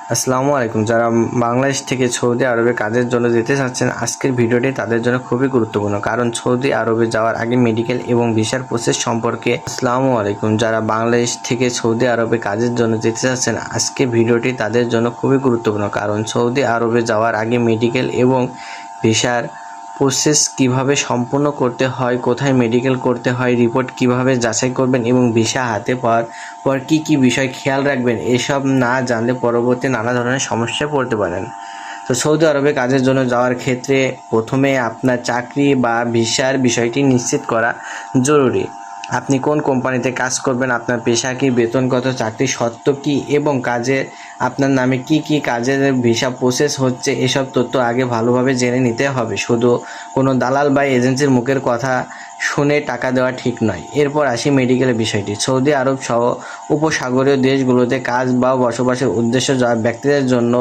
আসসালামু আলাইকুম। যারা বাংলাদেশ থেকে সৌদি আরবে কাজের জন্য যেতে চাচ্ছেন, আজকের ভিডিওটি তাদের জন্য খুবই গুরুত্বপূর্ণ, কারণ সৌদি আরবে যাওয়ার আগে মেডিকেল এবং ভিসার প্রসেস সম্পর্কে। আসসালামু আলাইকুম। যারা বাংলাদেশ থেকে সৌদি আরবে কাজের জন্য যেতে চাচ্ছেন, আজকের ভিডিওটি তাদের জন্য খুবই গুরুত্বপূর্ণ, কারণ সৌদি আরবে যাওয়ার আগে মেডিকেল এবং ভিসার প্রসেস কিভাবে সম্পূর্ণ করতে হয়, কোথায় মেডিকেল করতে হয়, রিপোর্ট কিভাবে যাচাই করবেন এবং ভিসা হাতে পাওয়ার পর কি কি বিষয় খেয়াল রাখবেন, এসব না জানলে পরবর্তী নানা ধরনের সমস্যায় পড়তে পারেন। তো সৌদি আরবে কাজের জন্য যাওয়ার ক্ষেত্রে প্রথমে আপনার চাকরি বা ভিসার বিষয়টি নিশ্চিত করা জরুরি। আপনি কোন কোম্পানিতে কাজ করবেন, আপনার পেশা কি, বেতন কত, চাকরির শর্ত কি এবং কাজের আপনার নামে কি কি কাজের ভিসা প্রসেস হচ্ছে, এসব তথ্য আগে ভালোভাবে জেনে নিতে হবে। শুধু কোনো দালাল বা এজেন্সির মুখের কথা শুনে টাকা দেওয়া ঠিক নয়। এরপর আসি মেডিকেলের বিষয়টি। সৌদি আরব সহ উপসাগরীয় দেশগুলোতে কাজ বা বসবাসের উদ্দেশ্যে যাওয়া ব্যক্তিদের জন্য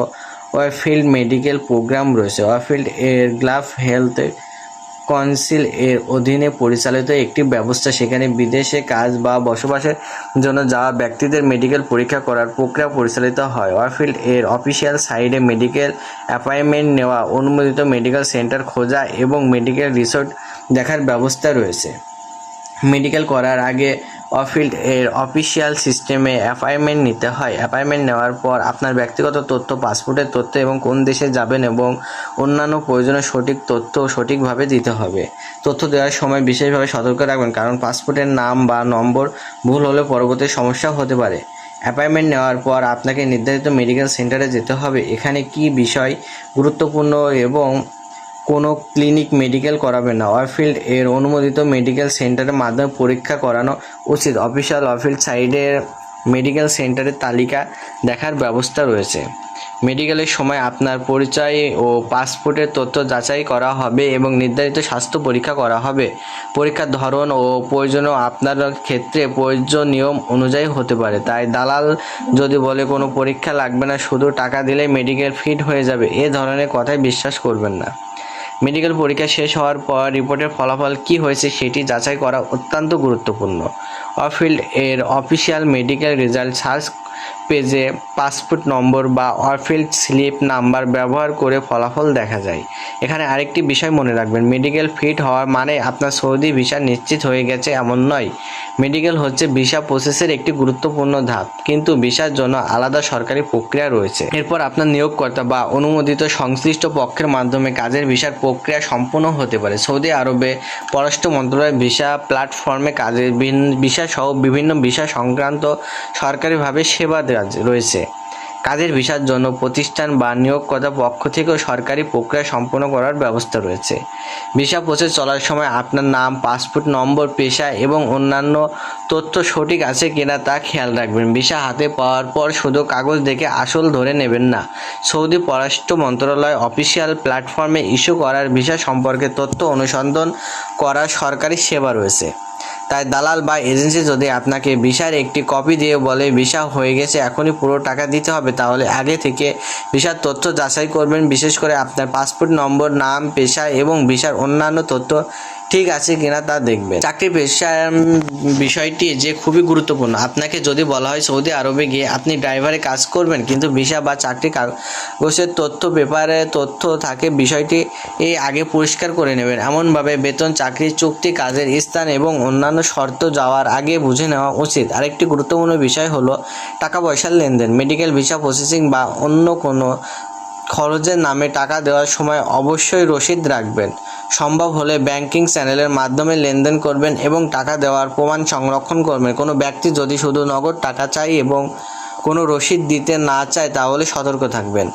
ওয়ারফিল্ড মেডিকেল প্রোগ্রাম রয়েছে। ওয়ারফিল্ড এর গ্লাফ হেলথ কাউন্সিল এর অধীনে পরিচালিত একটি ব্যবস্থা। সেখানে বিদেশে কাজ বা বসবাসের জন্য যাওয়া ব্যক্তিদের মেডিকেল পরীক্ষা করার প্রক্রিয়া পরিচালিত হয়। ওয়ারফিল্ড এর অফিসিয়াল সাইটে মেডিকেল অ্যাপয়েন্টমেন্ট নেওয়া, অনুমোদিত মেডিকেল সেন্টার খোঁজা এবং মেডিকেল রিসোর্ট দেখার ব্যবস্থা রয়েছে। মেডিকেল করার আগে ওয়ারফিল্ড এর অফিসিয়াল সিস্টেমে অ্যাপয়েন্টমেন্ট নিতে হয়। অ্যাপয়েন্টমেন্ট নেওয়ার পর আপনার ব্যক্তিগত তথ্য, পাসপোর্টের তথ্য এবং কোন দেশে যাবেন এবং অন্যান্য প্রয়োজনীয় সঠিক তথ্য সঠিকভাবে দিতে হবে। তথ্য দেওয়ার সময় বিশেষভাবে সতর্ক রাখবেন, কারণ পাসপোর্টের নাম বা নম্বর ভুল হলে পরবর্তী সমস্যা হতে পারে। অ্যাপয়েন্টমেন্ট নেওয়ার পর আপনাকে নির্ধারিত মেডিকেল সেন্টারে যেতে হবে। এখানে কি বিষয় গুরুত্বপূর্ণ এবং কোনো ক্লিনিক মেডিকেল করাবেন না। ওয়ারফিল্ড এর অনুমোদিত মেডিকেল সেন্টারের মাধ্যমে পরীক্ষা করানো উচিত। অফিসিয়াল ওয়ারফিল্ড সাইডের মেডিকেল সেন্টারের তালিকা দেখার ব্যবস্থা রয়েছে। মেডিকেলের সময় আপনার পরিচয় ও পাসপোর্টের তথ্য যাচাই করা হবে এবং নির্ধারিত স্বাস্থ্য পরীক্ষা করা হবে। পরীক্ষার ধরন ও প্রয়োজনও আপনার ক্ষেত্রে প্রযোজ্য নিয়ম অনুযায়ী হতে পারে। তাই দালাল যদি বলে কোনো পরীক্ষা লাগবে না, শুধু টাকা দিলেই মেডিকেল ফিট হয়ে যাবে, এ ধরনের কথায় বিশ্বাস করবেন না। মেডিকেল পরীক্ষা শেষ হওয়ার পর রিপোর্টের ফলাফল কী হয়েছে সেটি যাচাই করা অত্যন্ত গুরুত্বপূর্ণ। ওয়ারফিল্ড এর অফিসিয়াল মেডিকেল রেজাল্ট সার্চ পেজে পাসপোর্ট নম্বর বা ওয়ারফিল্ড স্লিপ নাম্বার ব্যবহার করে ফলাফল দেখা যায়। এখানে আরেকটি বিষয় মনে রাখবেন, মেডিকেল ফিট হওয়ার মানে আপনার সৌদি ভিসা নিশ্চিত হয়ে গেছে এমন নয়। মেডিকেল হচ্ছে ভিসা প্রসেসের একটি গুরুত্বপূর্ণ ধাপ, কিন্তু ভিসার জন্য আলাদা সরকারি প্রক্রিয়া রয়েছে। এরপর আপনার নিয়োগকর্তা বা অনুমোদিত সংশ্লিষ্ট পক্ষের মাধ্যমে কাজের ভিসার প্রক্রিয়া সম্পূর্ণ হতে পারে। সৌদি আরবে পররাষ্ট্র মন্ত্রণালয়ের ভিসা প্ল্যাটফর্মে কাজের ভিসা সহ বিভিন্ন ভিসা সংক্রান্ত সরকারিভাবে সেবা রয়েছে। কাজের ভিসার জন্য প্রতিষ্ঠান বা নিয়োগকর্তার পক্ষ থেকেও সরকারি প্রক্রিয়া সম্পন্ন করার ব্যবস্থা রয়েছে। ভিসা প্রসেস চলার সময় আপনার নাম, পাসপোর্ট নম্বর, পেশা এবং অন্যান্য তথ্য সঠিক আছে কিনা তা খেয়াল রাখবেন। ভিসা হাতে পাওয়ার পর শুধু কাগজ দেখে আসল ধরে নেবেন না। সৌদি পররাষ্ট্র মন্ত্রণালয় অফিসিয়াল প্ল্যাটফর্মে ইস্যু করার ভিসা সম্পর্কে তথ্য অনুসন্ধান করার সরকারি সেবা রয়েছে। তাই দালাল বা এজেন্সি যদি আপনাকে ভিসার একটি কপি দিয়ে বলে ভিসা হয়ে গেছে, এখনই পুরো টাকা দিতে হবে, তাহলে আগে থেকে ভিসার তথ্য যাচাই করবেন। বিশেষ করে আপনার পাসপোর্ট নম্বর, নাম, পেশা এবং ভিসার অন্যান্য তথ্য ঠিক আছে কিনা তা দেখবেন। চাকরি পেশার বিষয়টি যে খুবই গুরুত্বপূর্ণ। আপনাকে যদি বলা হয় সৌদি আরবে গিয়ে আপনি ড্রাইভারে কাজ করবেন, কিন্তু ভিসা বা চাকরি কাগজের তথ্য, পেপারে তথ্য থাকে, বিষয়টি আগে পরিষ্কার করে নেবেন। এমনভাবে বেতন, চাকরি চুক্তি, কাজের স্থান এবং অন্যান্য শর্ত যাওয়ার আগে বুঝে নেওয়া উচিত। আরেকটি গুরুত্বপূর্ণ বিষয় হলো টাকা পয়সার লেনদেন। মেডিকেল ভিসা প্রসেসিং বা অন্য কোনো খরচের নামে টাকা দেওয়ার সময় অবশ্যই রসিদ রাখবেন। সম্ভব হলে ব্যাংকিং চ্যানেলের মাধ্যমে লেনদেন করবেন এবং টাকা দেওয়ার প্রমাণ সংরক্ষণ করবেন। কোনো ব্যক্তি যদি শুধু নগদ টাকা চায় এবং কোনো রসিদ দিতে না চায়, তাহলে সতর্ক থাকবেন।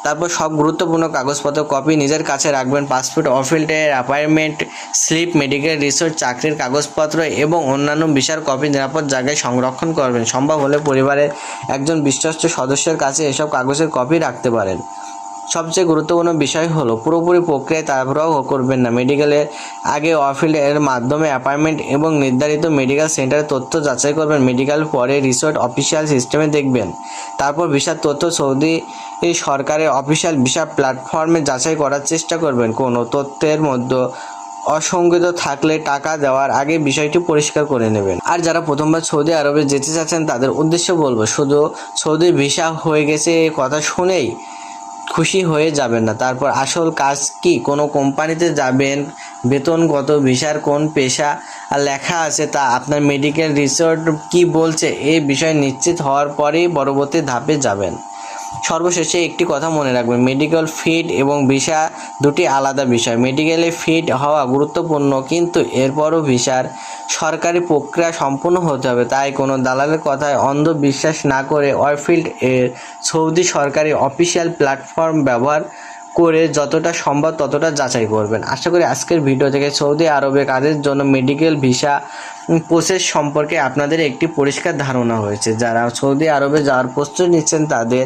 তারপর সব গুরুত্বপূর্ণ কাগজপত্র কপি নিজের কাছে রাখবেন। পাসপোর্ট, ওয়ারফিল্ডের অ্যাপয়েন্টমেন্ট স্লিপ, মেডিকেল রিসোর্ট, চাকরির কাগজপত্র এবং অন্যান্য ভিসার কপি নিরাপদ জায়গায় সংরক্ষণ করবেন। সম্ভব হলে পরিবারের একজন বিশ্বস্ত সদস্যের কাছে এসব কাগজের কপি রাখতে পারেন। সবচেয়ে গুরুত্বপূর্ণ বিষয় হলো পুরোপুরি প্রক্রিয়ায় তাড়াহুড়ো করবেন না। মেডিকেলের আগে ওয়ারফিল্ড এর মাধ্যমে অ্যাপয়েন্টমেন্ট এবং নির্ধারিত মেডিকেল সেন্টারের তথ্য যাচাই করবেন। মেডিকেল পরে রিসোর্ট অফিসিয়াল সিস্টেমে দেখবেন। তারপর ভিসার তথ্য সৌদি সরকারের অফিসিয়াল ভিসা প্ল্যাটফর্মে যাচাই করার চেষ্টা করবেন। কোনো তথ্যের মধ্যে অসংগত থাকলে টাকা দেওয়ার আগে বিষয়টি পরিষ্কার করে নেবেন। আর যারা প্রথমবার সৌদি আরবে যেতে চাচ্ছেন তাদের উদ্দেশ্যে বলবো, শুধু সৌদির ভিসা হয়ে গেছে এই কথা শুনেই খুশি হয়ে যাবেন না। তারপর আসল কাজ কি, কোনো কোম্পানিতে যাবেন, বেতনগত ভিসার কোন পেশা লেখা আছে তা আপনার মেডিকেল রিসোর্ট কি বলছে, এই বিষয়ে নিশ্চিত হওয়ার পরেই পরবর্তী ধাপে যাবেন। সর্বশেষে একটি কথা মনে রাখবেন, মেডিকেল ফিট এবং ভিসা দুটি আলাদা বিষয়। মেডিকেলে ফিট হওয়া গুরুত্বপূর্ণ, কিন্তু এরপরও ভিসার সরকারি প্রক্রিয়া সম্পূর্ণ হতে হবে। তাই কোনো দালালের কথায় অন্ধ বিশ্বাস না করে ওয়ারফিল্ড এর সৌদি সরকারি অফিসিয়াল প্ল্যাটফর্ম ব্যবহার করে যতটা সম্ভব ততটা যাচাই করবেন। আশা করি আজকের ভিডিও থেকে সৌদি আরবে কাজের জন্য মেডিকেল ভিসা প্রসেস সম্পর্কে আপনাদের একটি পরিষ্কার ধারণা হয়েছে। যারা সৌদি আরবে যাওয়ার প্রস্তুতি নিচ্ছেন তাদের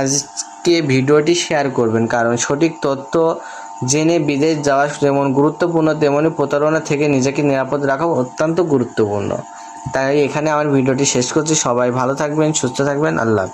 আজকে ভিডিওটি শেয়ার করবেন, কারণ সঠিক তথ্য জেনে বিদেশ যাওয়া যেমন গুরুত্বপূর্ণ তেমনি প্রতারণা থেকে নিজেকে নিরাপদ রাখা অত্যন্ত গুরুত্বপূর্ণ। তাই এখানে আমার ভিডিওটি শেষ করছি। সবাই ভালো থাকবেন, সুস্থ থাকবেন। আল্লাহ।